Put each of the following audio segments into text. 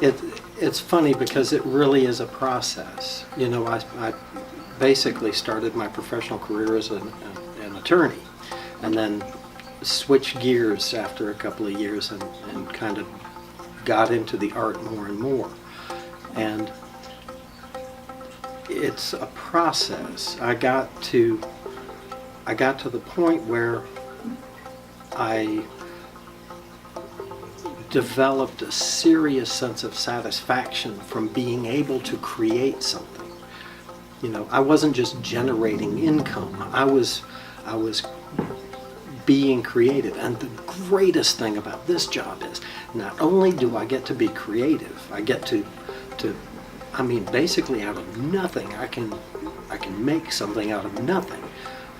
It, it's funny because it really is a process. You know, I basically started my professional career as an attorney, and then switched gears after a couple of years and kind of got into the art more and more. And it's a process. I got to the point where I developed a serious sense of satisfaction from being able to create something. You know, I wasn't just generating income. I was being creative. And the greatest thing about this job is not only do I get to be creative, I get to I mean, basically out of nothing, I can make something out of nothing.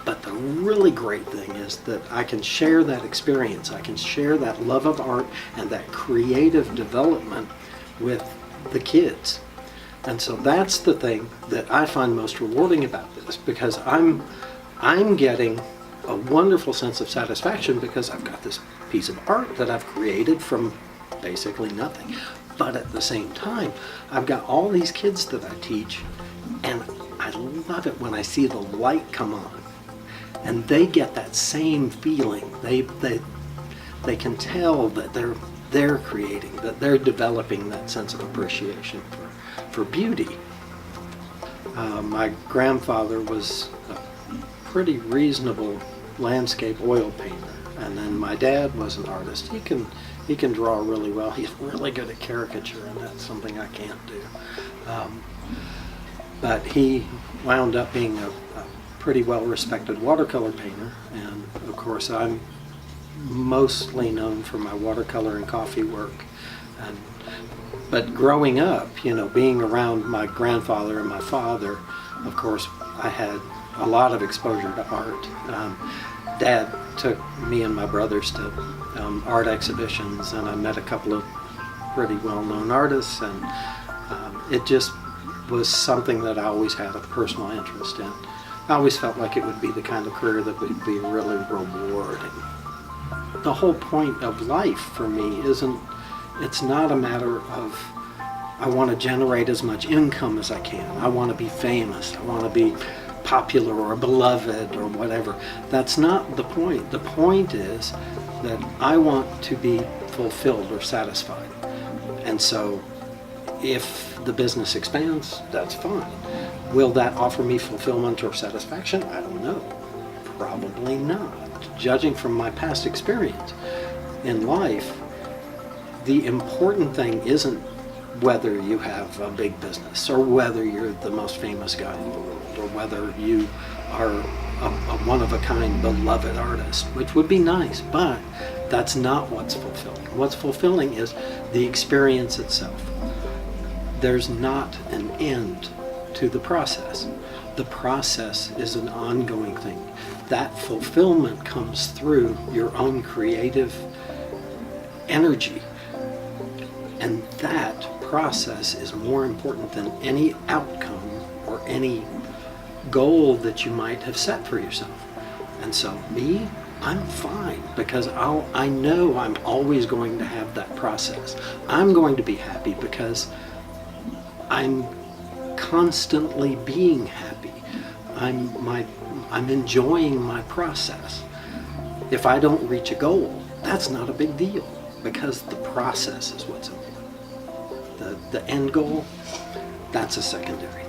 But the really great thing is that I can share that experience. I can share that love of art and that creative development with the kids. And so that's the thing that I find most rewarding about this, because I'm getting a wonderful sense of satisfaction because I've got this piece of art that I've created from basically nothing. But at the same time, I've got all these kids that I teach, and I love it when I see the light come on. And they get that same feeling. They can tell that they're creating, that they're developing that sense of appreciation for beauty. My grandfather was a pretty reasonable landscape oil painter, and then my dad was an artist. He can draw really well. He's really good at caricature, and that's something I can't do. But he wound up being a pretty well-respected watercolor painter, and of course I'm mostly known for my watercolor and coffee work. But growing up, you know, being around my grandfather and my father, of course I had a lot of exposure to art. Dad took me and my brothers to art exhibitions, and I met a couple of pretty well-known artists, and it just was something that I always had a personal interest in. I always felt like it would be the kind of career that would be really rewarding. The whole point of life for me it's not a matter of I want to generate as much income as I can. I want to be famous. I want to be popular or beloved or whatever. That's not the point. The point is that I want to be fulfilled or satisfied. And so if the business expands, that's fine. Will that offer me fulfillment or satisfaction? I don't know. Probably not. Judging from my past experience in life, the important thing isn't whether you have a big business or whether you're the most famous guy in the world or whether you are a one-of-a-kind beloved artist, which would be nice, but that's not what's fulfilling. What's fulfilling is the experience itself. There's not an end to the process. The process is an ongoing thing. That fulfillment comes through your own creative energy. And that process is more important than any outcome or any goal that you might have set for yourself. And so me, I'm fine because I know I'm always going to have that process. I'm going to be happy because I'm constantly being happy. I'm enjoying my process. If I don't reach a goal, that's not a big deal because the process is what's important. The end goal, that's a secondary